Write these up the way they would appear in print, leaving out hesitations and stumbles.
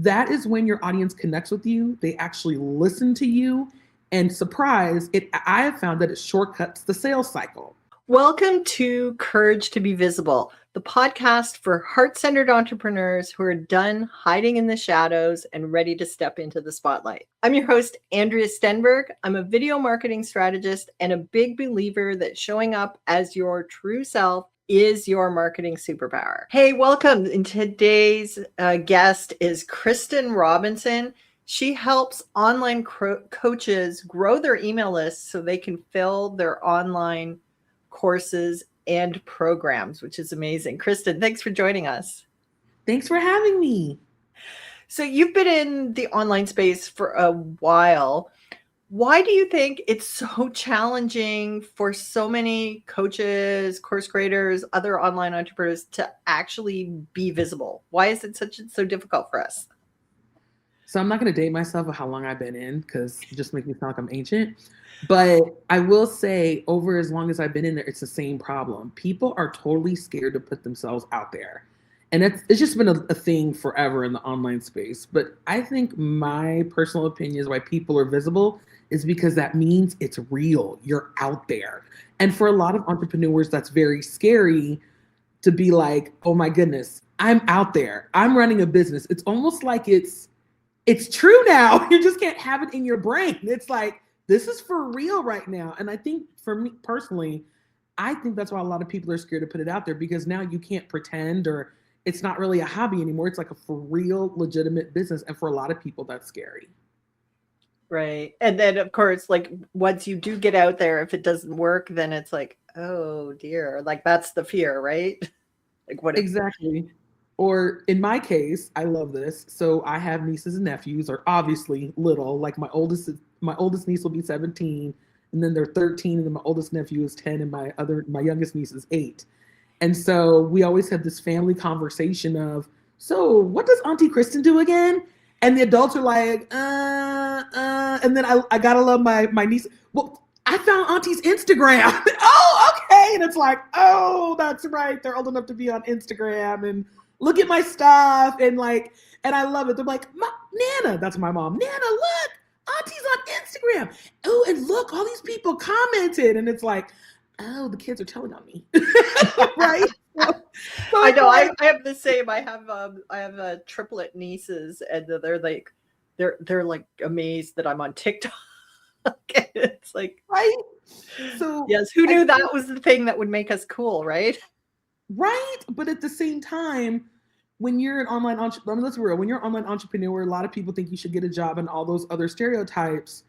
that is when your audience connects with you. They actually listen to you, and surprise, I have found that it shortcuts the sales cycle. Welcome to Courage to be Visible, the podcast for heart-centered entrepreneurs who are done hiding in the shadows and ready to step into the spotlight. I'm your host, Andrea Stenberg. I'm a video marketing strategist and a big believer that showing up as your true self is your marketing superpower. Hey, welcome. And today's guest is Kristen Robinson. She helps online coaches grow their email lists so they can fill their online courses and programs, which is amazing. Kristen, thanks for joining us. Thanks for having me. So you've been in the online space for a while. Why do you think it's so challenging for so many coaches, course creators, other online entrepreneurs to actually be visible? Why is it so difficult for us? So I'm not going to date myself with how long I've been in because it just makes me sound like I'm ancient. But I will say over as long as I've been in there, it's the same problem. People are totally scared to put themselves out there. And it's just been a thing forever in the online space. But I think my personal opinion is why people are visible is because that means it's real. You're out there. And for a lot of entrepreneurs, that's very scary to be like, oh my goodness, I'm out there. I'm running a business. It's almost like it's true now. You just can't have it in your brain. It's like, this is for real right now. And I think for me personally, I think that's why a lot of people are scared to put it out there because now you can't pretend or it's not really a hobby anymore. It's like a for real, legitimate business. And for a lot of people, that's scary. Right. And then, of course, like once you do get out there, if it doesn't work, then it's like, oh dear, like that's the fear, right? Like what? Exactly. Or in my case, I love this. So I have nieces and nephews are obviously little. Like my oldest niece will be 17, and then they're 13, and then my oldest nephew is 10, and my youngest niece is 8. And so we always have this family conversation of, so what does Auntie Kristen do again? And the adults are like, and then I gotta love my niece. Well, I found Auntie's Instagram. Oh, okay. And it's like, oh, that's right. They're old enough to be on Instagram and look at my stuff. And I love it. They're like, Nana, that's my mom. Nana, look, Auntie's on Instagram. Oh, and look, all these people commented. And it's like, oh, the kids are telling on me. Right? So I know. I have the same. I have triplet nieces, and they're like amazed that I'm on TikTok. It's like, right. So yes, who knew that was the thing that would make us cool, right? Right, but at the same time, when you're an online entrepreneur, let's be real. When you're an online entrepreneur, a lot of people think you should get a job and all those other stereotypes.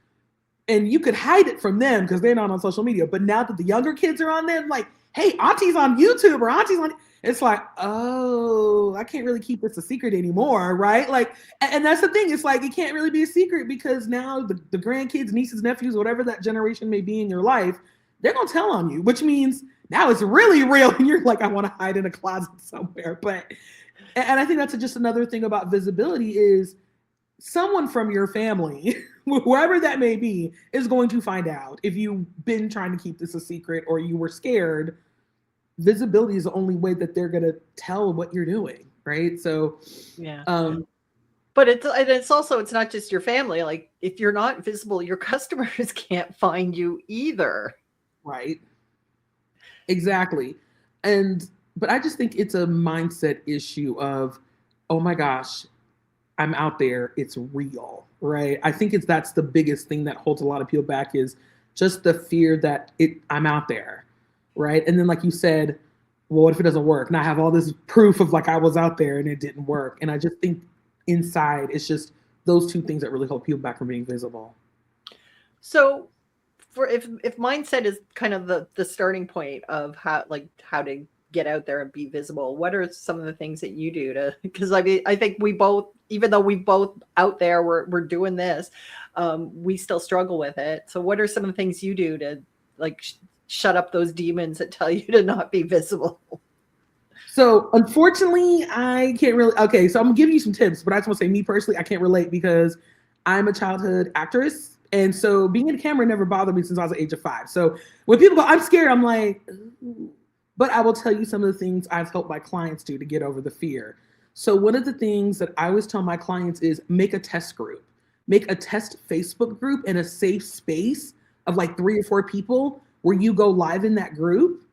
And you could hide it from them because they're not on social media. But now that the younger kids are on there, like, hey, Auntie's on YouTube or Auntie's on, it's like, oh, I can't really keep this a secret anymore, right? Like, and that's the thing. It's like, it can't really be a secret because now the grandkids, nieces, nephews, whatever that generation may be in your life, they're going to tell on you, which means now it's really real. And you're like, I want to hide in a closet somewhere. And I think that's just another thing about visibility is someone from your family, whoever that may be, is going to find out if you've been trying to keep this a secret or you were scared. Visibility is the only way that they're going to tell what you're doing, right? So, yeah. But it's also, it's not just your family. Like if you're not visible, your customers can't find you either. Right. Exactly. But I just think it's a mindset issue of, oh my gosh, I'm out there. It's real, right? I think that's the biggest thing that holds a lot of people back is just the fear that I'm out there, right? And then like you said, well, what if it doesn't work? And I have all this proof of like I was out there and it didn't work. And I just think inside it's just those two things that really hold people back from being visible. So if mindset is kind of the starting point of how to get out there and be visible, what are some of the things that you do to, because I mean, I think we both, even though we both out there, we're doing this, we still struggle with it. So what are some of the things you do to like shut up those demons that tell you to not be visible? So unfortunately, I can't really, okay, so I'm gonna give you some tips, but I just want to say me personally, I can't relate because I'm a childhood actress. And so being in the camera never bothered me since I was the age of 5. So when people go, I'm scared, I'm like, ooh. But I will tell you some of the things I've helped my clients do to get over the fear. So one of the things that I always tell my clients is make a test group, make a test Facebook group in a safe space of like 3 or 4 people where you go live in that group.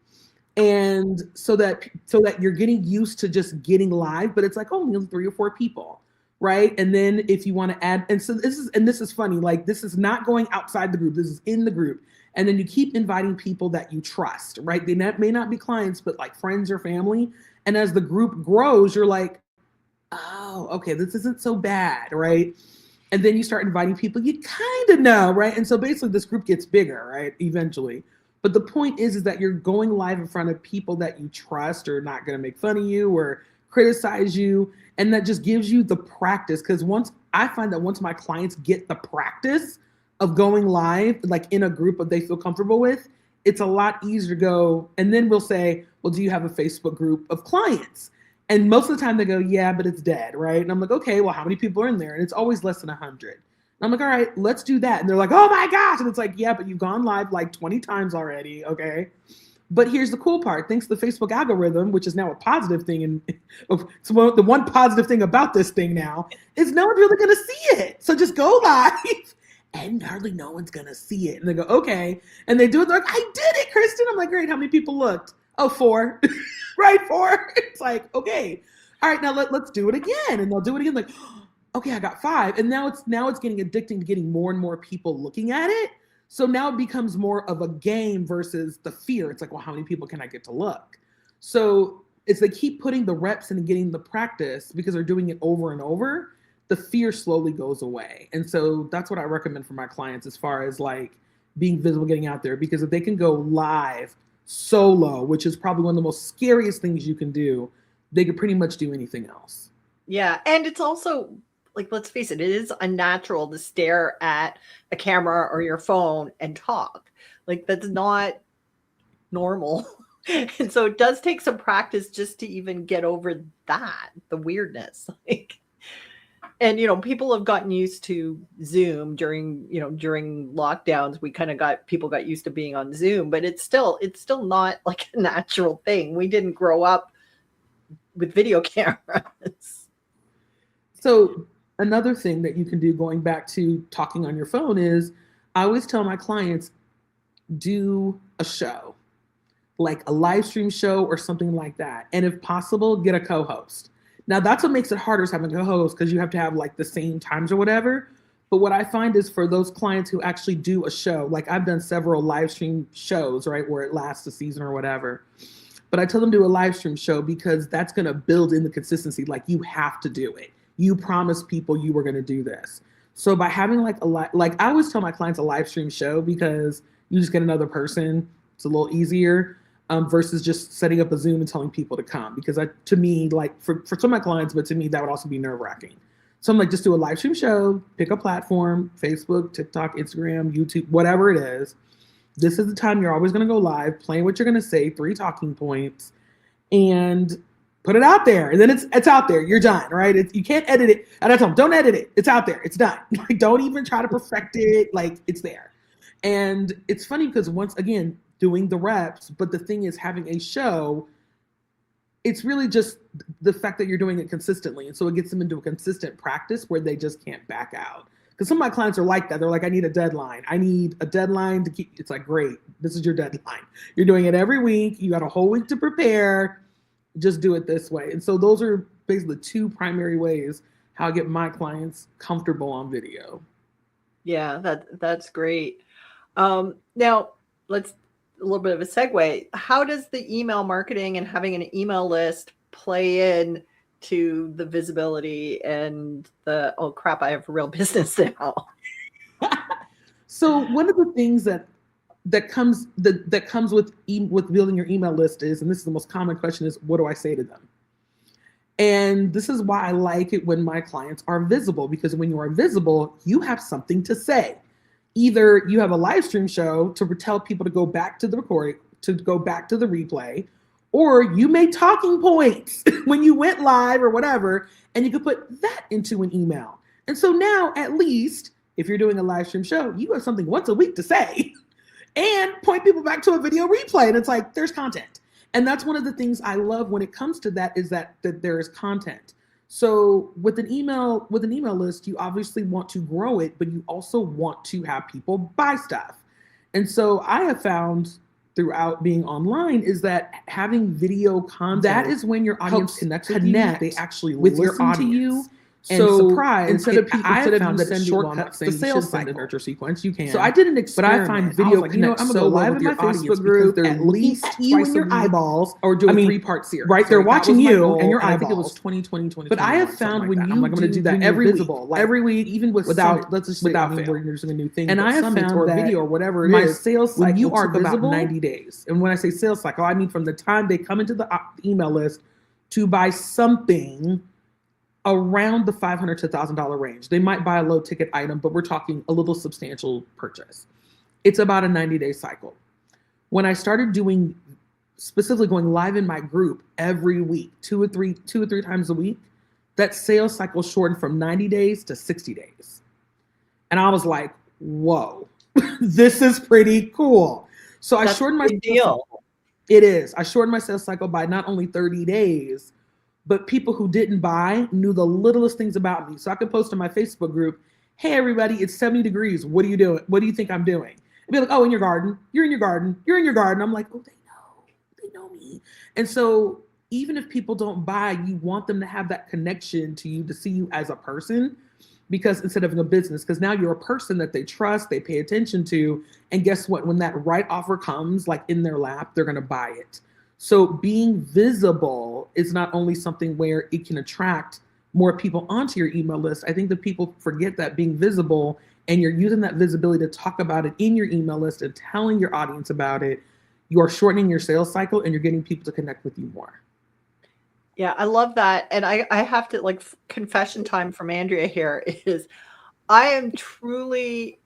And so that you're getting used to just getting live, but it's like only 3 or 4 people, right? And then if you want to add, and so this is funny, like this is not going outside the group, this is in the group. And then you keep inviting people that you trust, right? They may not be clients, but like friends or family. And as the group grows, you're like, oh, okay, this isn't so bad, right? And then you start inviting people you kind of know, right? And so basically this group gets bigger, right? Eventually. But the point is that you're going live in front of people that you trust are not going to make fun of you or criticize you. And that just gives you the practice. Because I find that once my clients get the practice of going live, like in a group that they feel comfortable with, it's a lot easier to go. And then we'll say, well, do you have a Facebook group of clients? And most of the time they go, yeah, but it's dead, right? And I'm like, okay, well, how many people are in there? And it's always less than 100. And I'm like, all right, let's do that. And they're like, oh my gosh. And it's like, yeah, but you've gone live like 20 times already, okay? But here's the cool part. Thanks to the Facebook algorithm, which is now a positive thing, and so the one positive thing about this thing now is no one's really going to see it. So just go live and hardly no one's going to see it. And they go, okay. And they do it. They're like, I did it, Kristen. I'm like, great. How many people looked? Oh, 4. Right, 4. It's like, okay. All right, now let's do it again. And they'll do it again. Like, okay, I got 5. And now it's getting addicting to getting more and more people looking at it. So now it becomes more of a game versus the fear. It's like, well, how many people can I get to look? So as they keep putting the reps in and getting the practice because they're doing it over and over, the fear slowly goes away. And so that's what I recommend for my clients as far as like being visible, getting out there, because if they can go live solo, which is probably one of the most scariest things you can do, they could pretty much do anything else. Yeah. And it's also like, let's face it, it is unnatural to stare at a camera or your phone and talk. Like that's not normal. And so it does take some practice just to even get over that, the weirdness. Like, and, people have gotten used to Zoom during lockdowns. People got used to being on Zoom, but it's still not like a natural thing. We didn't grow up with video cameras. So another thing that you can do, going back to talking on your phone, is I always tell my clients, do a show, like a live stream show or something like that. And if possible, get a co-host. Now that's what makes it harder, is having a co-host, because you have to have like the same times or whatever. But what I find is for those clients who actually do a show, like I've done several live stream shows, right, where it lasts a season or whatever. But I tell them to do a live stream show because that's going to build in the consistency. Like you have to do it. You promised people you were going to do this. So by having like like I always tell my clients a live stream show, because you just get another person. It's a little easier versus just setting up a Zoom and telling people to come. Because to me, like for some of my clients, but to me, that would also be nerve wracking. So I'm like, just do a live stream show, pick a platform, Facebook, TikTok, Instagram, YouTube, whatever it is. This is the time you're always going to go live, plan what you're going to say, 3 talking points, and put it out there. And then it's out there. You're done, right? You can't edit it. And I tell them, don't edit it. It's out there. It's done. Like, don't even try to perfect it. Like, it's there. And it's funny because once again, doing the reps, but the thing is, having a show, it's really just the fact that you're doing it consistently. And so it gets them into a consistent practice where they just can't back out. Because some of my clients are like that. They're like, I need a deadline. I need a deadline to keep. It's like, great, this is your deadline. You're doing it every week. You got a whole week to prepare. Just do it this way. And so those are basically the 2 primary ways how I get my clients comfortable on video. Yeah, that's great. Now let's a little bit of a segue. How does the email marketing and having an email list play in to the visibility and the, oh crap, I have a real business now? So one of the things that comes with building your email list is, and this is the most common question, is what do I say to them? And this is why I like it when my clients are visible, because when you are visible, you have something to say. Either you have a live stream show to tell people to go back to the recording, to go back to the replay, or you made talking points when you went live or whatever, and you could put that into an email. And so now, at least, if you're doing a live stream show, you have something once a week to say and point people back to a video replay. And it's like, there's content. And that's one of the things I love when it comes to that, is that there is content. So with an email list, you obviously want to grow it, but you also want to have people buy stuff. And so I have found throughout being online is that having video content, that is when your audience connects with you. They actually with your audience. To you. So surprise, instead of you sending shortcuts the sales cycle nurture sequence, you can. So I did an experiment. But I find video connect I'm so live in my Facebook group at least you and your eyeballs, or do a 3-part series. Right, they're watching you and your eyeballs. I think it was 2020. But I have found when you I'm going to do that every week, even without let's just without we're using a new thing. And I have found or video or whatever it is. My sales cycle when you are about 90 days, and when I say sales cycle, I mean from the time they come into the email list to buy something around the $500 to $1,000 range. They might buy a low ticket item, but we're talking a little substantial purchase. It's about a 90-day cycle. When I started doing, specifically going live in my group every week, two or three times a week, that sales cycle shortened from 90 days to 60 days. And I was like, whoa, this is pretty cool. So I shortened my deal. It is. I shortened my sales cycle by not only 30 days, but people who didn't buy knew the littlest things about me. So I could post in my Facebook group, hey, everybody, it's 70 degrees. What are you doing? What do you think I'm doing? And be like, oh, in your garden. You're in your garden. You're in your garden. I'm like, oh, they know me. And so even if people don't buy, you want them to have that connection to you, to see you as a person, because instead of a business, because now you're a person that they trust, they pay attention to. And guess what? When that right offer comes, like in their lap, they're going to buy it. So being visible is not only something where it can attract more people onto your email list. I think that people forget that being visible, and you're using that visibility to talk about it in your email list and telling your audience about it, you're shortening your sales cycle and you're getting people to connect with you more. Yeah, I love that. And I have to, like, confession time from Andrea here is I am truly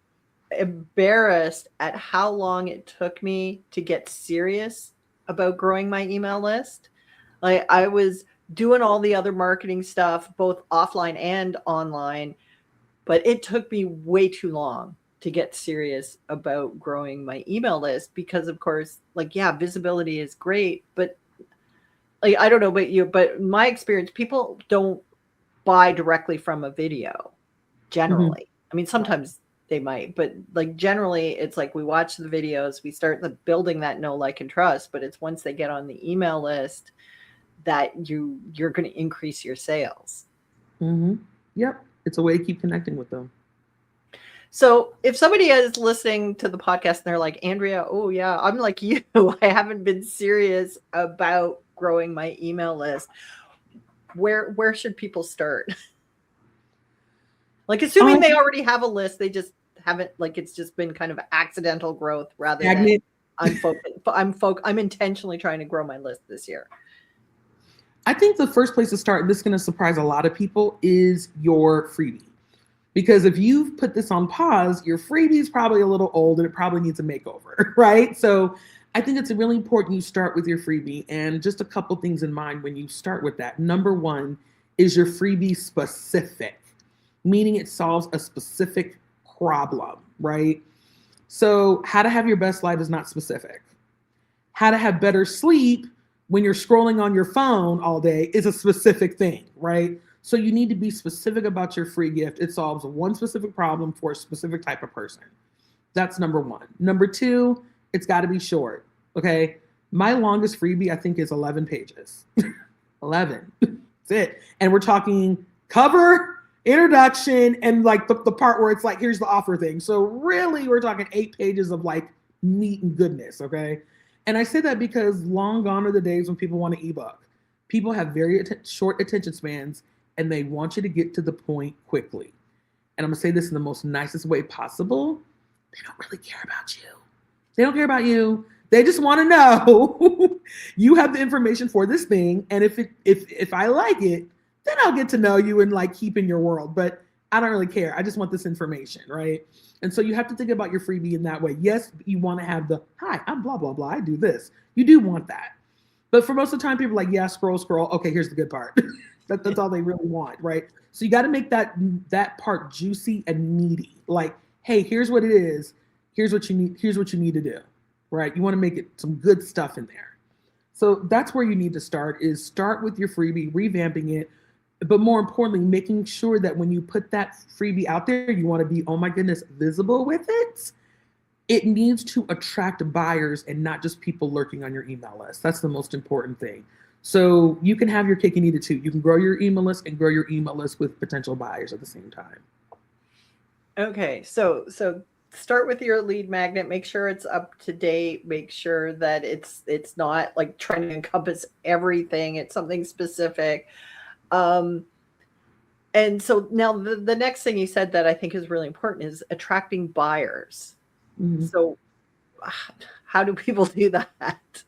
embarrassed at how long it took me to get serious about growing my email list. Like, I was doing all the other marketing stuff, both offline and online, but it took me way too long to get serious about growing my email list because, of course, like, yeah, visibility is great, but like, I don't know about you, but in my experience, people don't buy directly from a video generally. I mean, sometimes they might, but like generally it's like we watch the videos, we start building that know, like, and trust, but it's once they get on the email list that you're going to increase your sales. Yep. It's a way to keep connecting with them. So if somebody is listening to the podcast and they're like, Andrea, oh yeah, I'm like you, I haven't been serious about growing my email list, where should people start? Like, assuming they already have a list, they just haven't, like, it's just been kind of accidental growth rather than I'm intentionally trying to grow my list this year. I think the first place to start, and this is going to surprise a lot of people, is your freebie. Because if you've put this on pause, your freebie is probably a little old and it probably needs a makeover, right? So I think it's really important you start with your freebie, and just a couple things in mind when you start with that. Number one, is your freebie specific? Meaning it solves a specific problem, right? So how to have your best life is not specific. How to have better sleep when you're scrolling on your phone all day is a specific thing, right? So you need to be specific about your free gift. It solves one specific problem for a specific type of person. That's number one. Number two, it's got to be short, okay? My longest freebie, I think, is 11 pages. 11. That's it. And we're talking cover, introduction, and like the part where it's like, here's the offer thing. So really, we're talking 8 pages of like meat and goodness, okay? And I say that because long gone are the days when people want an ebook. People have very short attention spans, and they want you to get to the point quickly. And I'm gonna say this in the most nicest way possible. They don't really care about you. They don't care about you. They just want to know you have the information for this thing, and if I like it, then I'll get to know you and like keep in your world. But I don't really care. I just want this information, right? And so you have to think about your freebie in that way. Yes, you want to have the, hi, I'm blah, blah, blah, I do this. You do want that. But for most of the time, people are like, yeah, scroll. Okay, here's the good part. That's all they really want, right? So you got to make that part juicy and meaty. Like, hey, here's what it is. Here's what you need. Here's what you need to do, right? You want to make it some good stuff in there. So that's where you need to start with your freebie, revamping it. But more importantly, making sure that when you put that freebie out there, you want to be, oh my goodness, visible with it. It needs to attract buyers and not just people lurking on your email list. That's the most important thing. So you can have your cake and eat it too. You can grow your email list and grow your email list with potential buyers at the same time. Okay, so start with your lead magnet. Make sure it's up to date. Make sure that it's not like trying to encompass everything. It's something specific. And so now the next thing you said that I think is really important is attracting buyers. Mm-hmm. So how do people do that?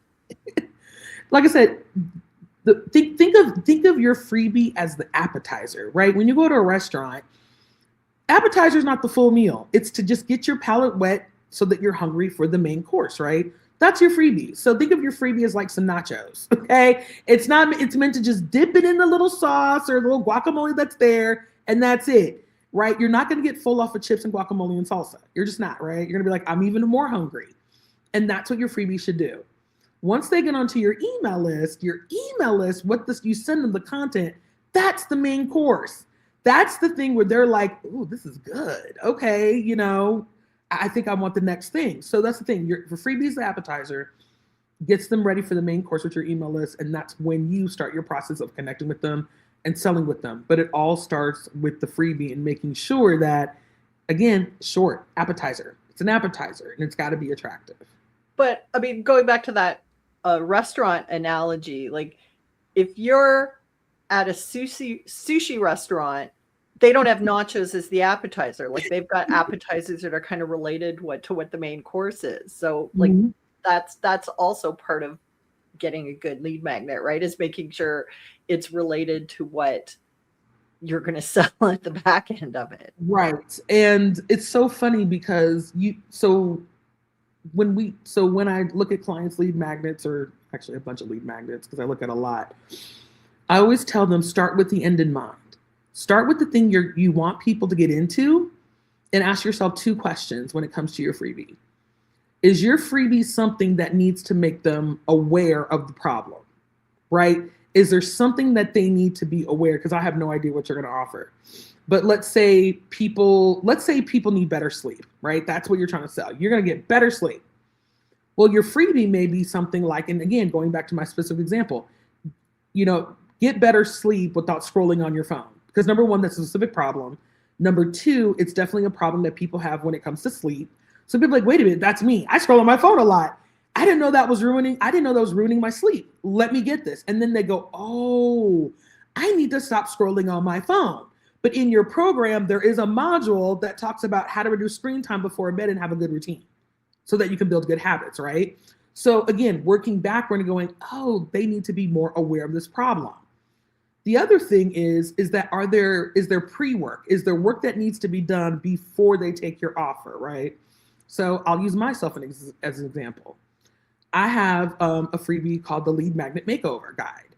Like I said, think of your freebie as the appetizer, right? When you go to a restaurant, appetizer is not the full meal. It's to just get your palate wet so that you're hungry for the main course, right? That's your freebie. So think of your freebie as like some nachos, okay? It's meant to just dip it in the little sauce or the little guacamole that's there, and that's it, right? You're not going to get full off of chips and guacamole and salsa. You're just not, right? You're going to be like, I'm even more hungry. And that's what your freebie should do. Once they get onto your email list, you send them the content, that's the main course. That's the thing where they're like, ooh, this is good. Okay, I think I want the next thing. So that's the thing. For freebies, the appetizer gets them ready for the main course with your email list. And that's when you start your process of connecting with them and selling with them. But it all starts with the freebie and making sure that, again, short, appetizer. It's an appetizer and it's got to be attractive. But I mean, going back to that restaurant analogy, like if you're at a sushi restaurant, they don't have nachos as the appetizer. Like they've got appetizers that are kind of related to what the main course is. So like that's also part of getting a good lead magnet, right? Is making sure it's related to what you're going to sell at the back end of it. Right. And it's so funny because when I look at clients' lead magnets, or actually a bunch of lead magnets, because I look at a lot, I always tell them start with the end in mind. Start with the thing you want people to get into and ask yourself 2 questions when it comes to your freebie. Is your freebie something that needs to make them aware of the problem, right? Is there something that they need to be aware? Because I have no idea what you're going to offer. But let's say people need better sleep, right? That's what you're trying to sell. You're going to get better sleep. Well, your freebie may be something like, and again, going back to my specific example, get better sleep without scrolling on your phone. Because number 1, that's a specific problem. Number 2, it's definitely a problem that people have when it comes to sleep. So people are like, wait a minute, that's me. I scroll on my phone a lot. I didn't know that was ruining my sleep. Let me get this. And then they go, oh, I need to stop scrolling on my phone. But in your program, there is a module that talks about how to reduce screen time before bed and have a good routine so that you can build good habits, right? So again, working backward and going, oh, they need to be more aware of this problem. The other thing is there pre-work? Is there work that needs to be done before they take your offer, right? So I'll use myself as an example. I have a freebie called the Lead Magnet Makeover Guide.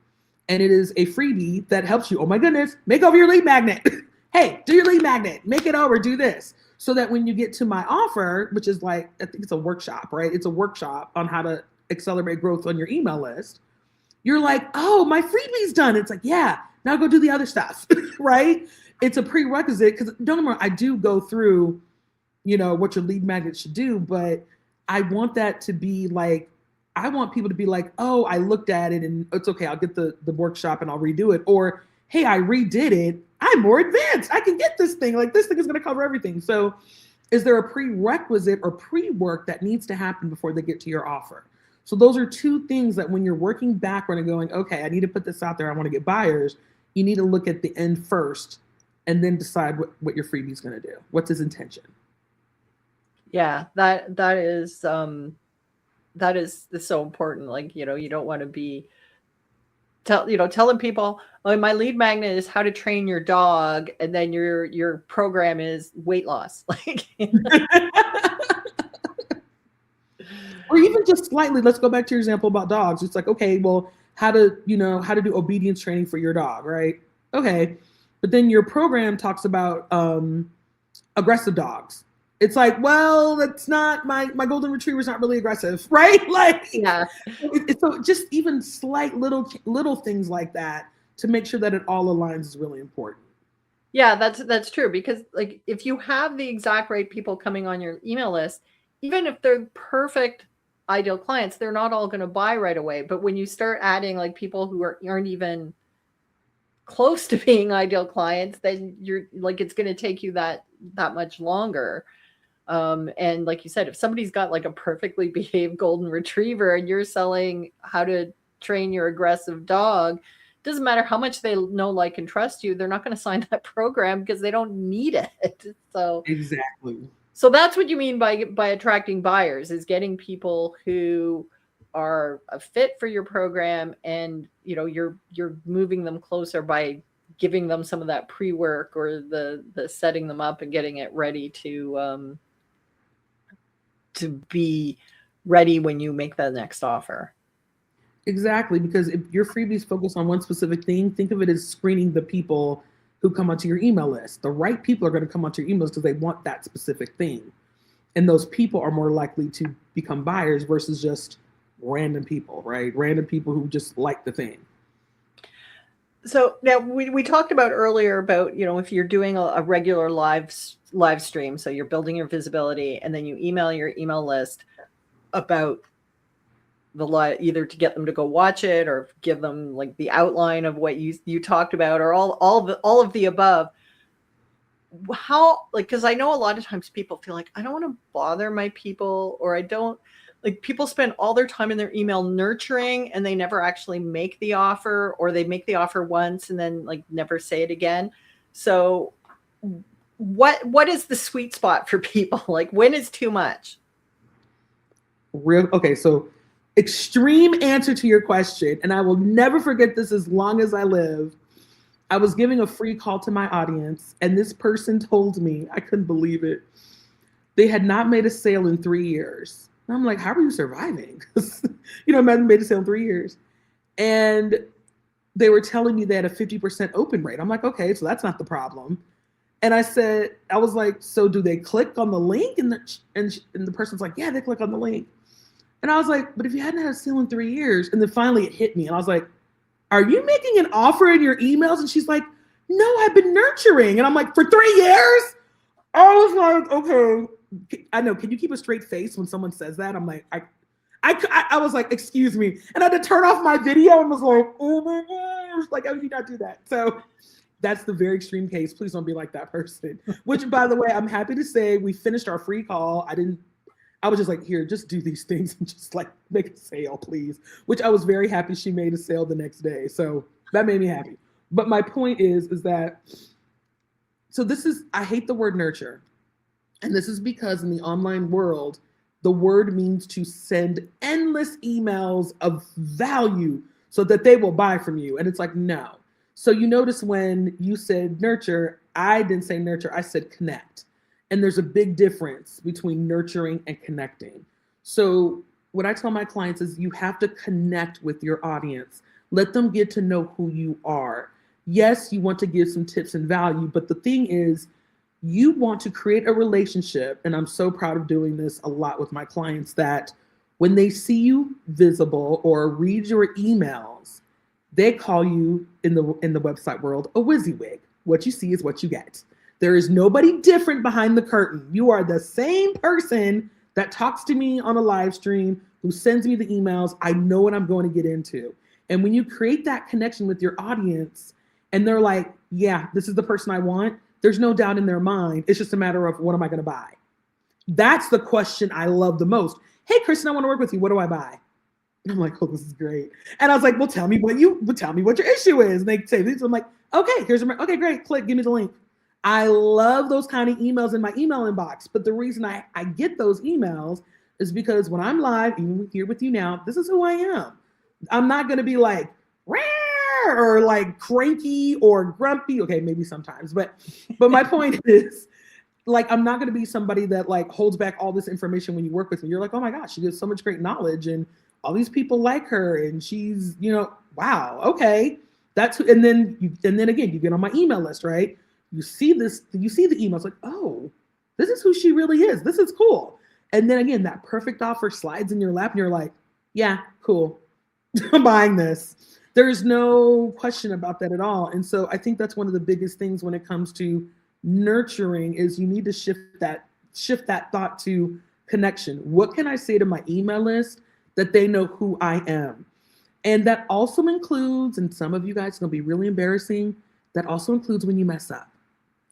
And it is a freebie that helps you, oh my goodness, make over your lead magnet. Hey, do your lead magnet, make it over, do this. So that when you get to my offer, which is like, I think it's a workshop, right? It's a workshop on how to accelerate growth on your email list. You're like, oh, my freebie's done. It's like, yeah, now go do the other stuff, right? It's a prerequisite because don't get me wrong, I do go through, what your lead magnet should do, but I want that to be like, I want people to be like, oh, I looked at it and it's okay. I'll get the workshop and I'll redo it. Or, hey, I redid it. I'm more advanced. I can get this thing. Like this thing is going to cover everything. So is there a prerequisite or pre-work that needs to happen before they get to your offer? So those are 2 things that when you're working backward and going, okay, I need to put this out there. I want to get buyers. You need to look at the end first and then decide what your freebie is going to do. What's his intention? Yeah, that is so important. Like, you don't want to be telling people, oh, my lead magnet is how to train your dog. And then your program is weight loss. Like, or even just slightly, let's go back to your example about dogs. It's like, okay, well, how to do obedience training for your dog, right? Okay. But then your program talks about aggressive dogs. It's like, well, that's not my golden retriever's not really aggressive, right? Like, yeah. So just even slight little things like that to make sure that it all aligns is really important. Yeah, that's true, because like if you have the exact right people coming on your email list, even if they're perfect ideal clients, they're not all going to buy right away. But when you start adding like people who aren't even close to being ideal clients, then you're like, it's going to take you that much longer. And like you said, if somebody's got like a perfectly behaved golden retriever and you're selling how to train your aggressive dog, doesn't matter how much they know, like, and trust you, they're not going to sign that program because they don't need it. So Exactly. so that's what you mean by attracting buyers, is getting people who are a fit for your program, and you know you're moving them closer by giving them some of that pre-work or the setting them up and getting it ready to be ready when you make the next offer. Exactly, because if your freebies focus on one specific thing, think of it as screening the people who come onto your email list. The right people are going to come onto your emails because they want that specific thing. And those people are more likely to become buyers versus just random people, right? Random people who just like the thing. So now we talked about earlier about, you know, if you're doing a regular live stream, so you're building your visibility and then you email your email list about the live, either to get them to go watch it or give them like the outline of what you talked about, or all of the above. How, like, because I know a lot of times people feel like, I don't want to bother my people, or I don't, like, people spend all their time in their email nurturing and they never actually make the offer, or they make the offer once and then like never say it again. So what is the sweet spot for people? Like, when is too much? Okay, so extreme answer to your question, and I will never forget this as long as I live. I was giving a free call to my audience, and this person told me, I couldn't believe it, they had not made a sale in 3 years. And I'm like, how are you surviving? You know, I haven't made a sale in 3 years. And they were telling me they had a 50% open rate. I'm like, okay, so that's not the problem. And I was like, so do they click on the link? And the person's like, yeah, they click on the link. And I was like, but if you hadn't had a sale in 3 years, and then finally it hit me, and I was like, are you making an offer in your emails? And she's like, no, I've been nurturing. And I'm like, for 3 years? I was like, okay. I know. Can you keep a straight face when someone says that? I'm like, I was like, excuse me. And I had to turn off my video and was like, oh my gosh, like, how did you not do that? So that's the very extreme case. Please don't be like that person. Which, by the way, I'm happy to say we finished our free call. I was just like, here, just do these things and just like make a sale, please. Which I was very happy she made a sale the next day. So that made me happy. But my point is that, so I hate the word nurture. And this is because in the online world, the word means to send endless emails of value so that they will buy from you. And it's like, no. So you notice when you said nurture, I didn't say nurture, I said connect. And there's a big difference between nurturing and connecting. So what I tell my clients is you have to connect with your audience. Let them get to know who you are. Yes, you want to give some tips and value, but the thing is, you want to create a relationship, and I'm so proud of doing this a lot with my clients, that when they see you visible or read your emails, they call you in the website world a WYSIWYG. What you see is what you get. There is nobody different behind the curtain. You are the same person that talks to me on a live stream, who sends me the emails. I know what I'm going to get into. And when you create that connection with your audience and they're like, yeah, this is the person I want, there's no doubt in their mind. It's just a matter of, what am I going to buy? That's the question I love the most. Hey, Kristen, I want to work with you. What do I buy? And I'm like, oh, this is great. And I was like, well, tell me what your issue is. And they say this. I'm like, okay, okay, great. Click, give me the link. I love those kind of emails in my email inbox. But the reason I get those emails is because when I'm live, even here with you now, this is who I am. I'm not going to be like, rah, or like cranky or grumpy. Okay, maybe sometimes. But my point is, like, I'm not going to be somebody that like holds back all this information when you work with me. You're like, oh my gosh, she gives so much great knowledge and all these people like her and she's, wow, okay. And then again, you get on my email list, right? You see the emails like, oh, this is who she really is. This is cool. And then again, that perfect offer slides in your lap and you're like, yeah, cool. I'm buying this. There's no question about that at all. And so I think that's one of the biggest things when it comes to nurturing is you need to shift that thought to connection. What can I say to my email list that they know who I am? And that also includes, and some of you guys are going to be really embarrassing, that also includes when you mess up.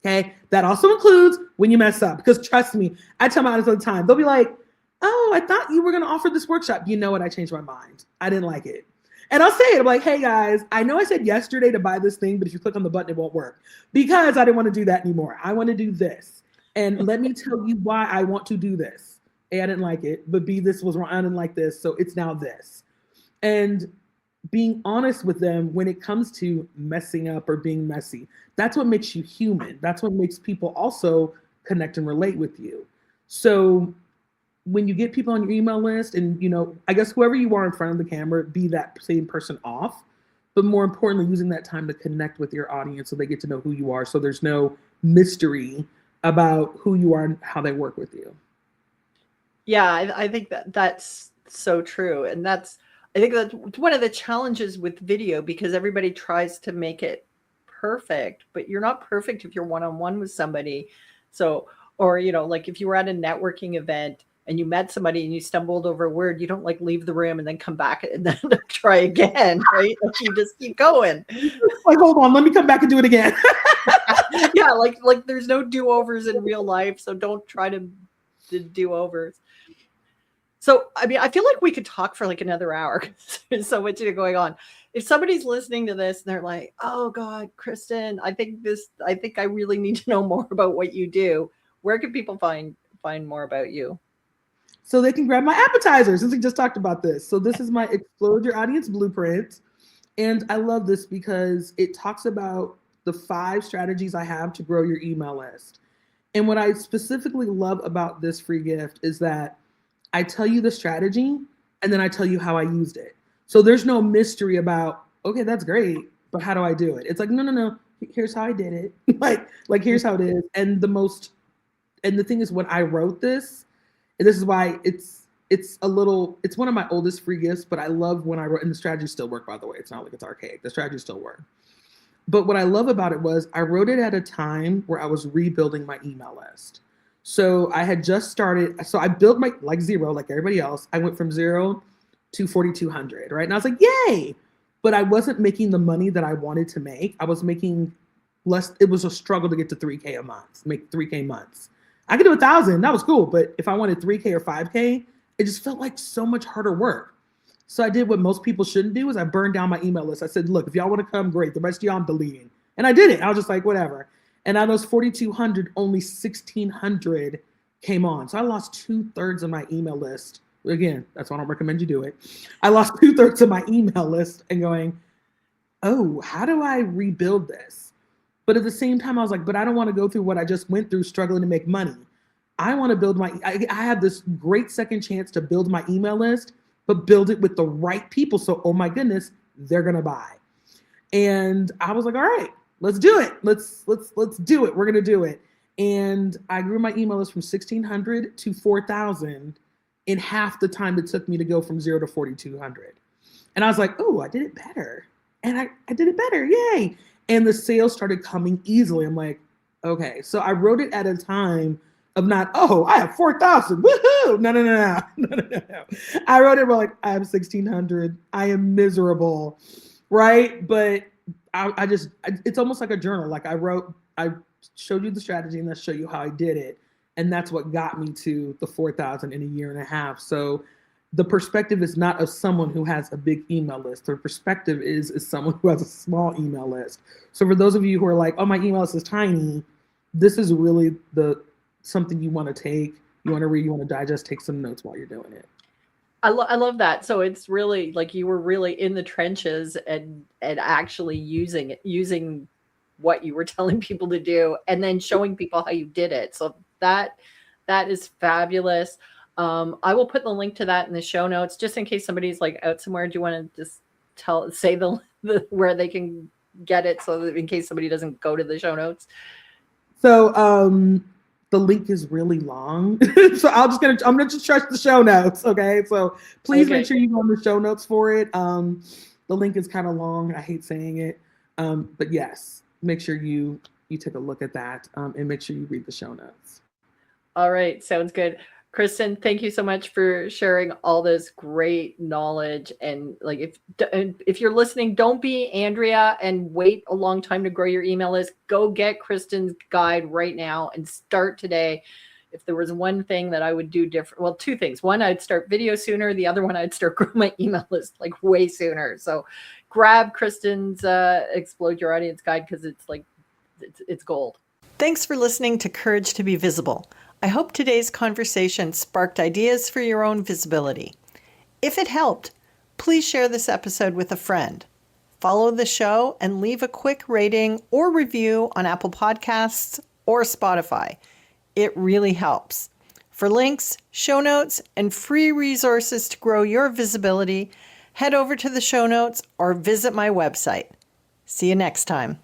Okay? That also includes when you mess up. Because trust me, I tell my audience all the time, they'll be like, oh, I thought you were going to offer this workshop. You know what? I changed my mind. I didn't like it. And I'll say it. I'm like, hey guys, I know I said yesterday to buy this thing, but if you click on the button, it won't work because I didn't want to do that anymore. I want to do this. And let me tell you why I want to do this. A, I didn't like it, but B, this was wrong. I didn't like this. So it's now this. And being honest with them when it comes to messing up or being messy, that's what makes you human. That's what makes people also connect and relate with you. So when you get people on your email list and, I guess whoever you are in front of the camera, be that same person off, but more importantly, using that time to connect with your audience so they get to know who you are. So there's no mystery about who you are and how they work with you. Yeah, I think that's so true. And I think that's one of the challenges with video because everybody tries to make it perfect, but you're not perfect if you're one-on-one with somebody. So, or, like if you were at a networking event and you met somebody and you stumbled over a word, you don't like leave the room and then come back and then try again, right? Like you just keep going. Like, hold on, let me come back and do it again. Yeah, like there's no do-overs in real life, so don't try to do-overs. So, I mean, I feel like we could talk for like another hour. There's so much going on. If somebody's listening to this and they're like, oh God, Kristen, I think I really need to know more about what you do. Where can people find more about you? So they can grab my appetizer since we just talked about this. So this is my Explode Your Audience Blueprint. And I love this because it talks about the 5 strategies I have to grow your email list. And what I specifically love about this free gift is that I tell you the strategy and then I tell you how I used it. So there's no mystery about, okay, that's great, but how do I do it? It's like, no. Here's how I did it. like here's how it is. And the thing is when I wrote this, and this is why it's one of my oldest free gifts, but I love when I wrote, and the strategies still work, by the way. It's not like it's archaic. The strategies still work. But what I love about it was I wrote it at a time where I was rebuilding my email list. So I had just started. So I built like zero, like everybody else. I went from 0 to 4,200, right? And I was like, yay. But I wasn't making the money that I wanted to make. I was making less. It was a struggle to get to 3K a month, make 3K months. I could do 1,000. That was cool. But if I wanted 3K or 5K, it just felt like so much harder work. So I did what most people shouldn't do is I burned down my email list. I said, look, if y'all want to come, great. The rest of y'all I'm deleting. And I did it. I was just like, whatever. And out of those 4,200, only 1,600 came on. So I lost 2/3 of my email list. Again, that's why I don't recommend you do it. I lost 2/3 of my email list and going, oh, how do I rebuild this? But at the same time, I was like, but I don't want to go through what I just went through struggling to make money. I want to build I have this great second chance to build my email list, but build it with the right people. So, oh my goodness, they're going to buy. And I was like, all right, let's do it. Let's do it. We're going to do it. And I grew my email list from 1,600 to 4,000 in half the time it took me to go from 0 to 4,200. And I was like, oh, I did it better. And I did it better. Yay. And the sales started coming easily. I'm like, okay. So I wrote it at a time of not, oh, I have 4,000. Woohoo. No. I wrote it like, I have 1,600. I am miserable. Right. But it's almost like a journal. Like I showed you the strategy and let's show you how I did it. And that's what got me to the 4,000 in a year and a half. So the perspective is not of someone who has a big email list. The perspective is someone who has a small email list. So for those of you who are like, oh, my email list is tiny, this is really something you want to take, you want to read, you want to digest, take some notes while you're doing it. I love that. So it's really like you were really in the trenches and actually using what you were telling people to do and then showing people how you did it. So that is fabulous. I will put the link to that in the show notes just in case somebody's like out somewhere. Do you want to just say the where they can get it so that in case somebody doesn't go to the show notes? So the link is really long. So I'm gonna just trust the show notes. Okay. So please make sure you go on the show notes for it. The link is kind of long. I hate saying it. But yes, make sure you take a look at that, and make sure you read the show notes. All right. Sounds good. Kristen, thank you so much for sharing all this great knowledge. And like, if you're listening, don't be Andrea and wait a long time to grow your email list. Go get Kristen's guide right now and start today. If there was one thing that I would do different, well, two things. One, I'd start video sooner. The other one, I'd start growing my email list like way sooner. So grab Kristen's Explode Your Audience guide, because it's like, it's gold. Thanks for listening to Courage to be Visible. I hope today's conversation sparked ideas for your own visibility. If it helped, please share this episode with a friend. Follow the show and leave a quick rating or review on Apple Podcasts or Spotify. It really helps. For links, show notes, and free resources to grow your visibility, head over to the show notes or visit my website. See you next time.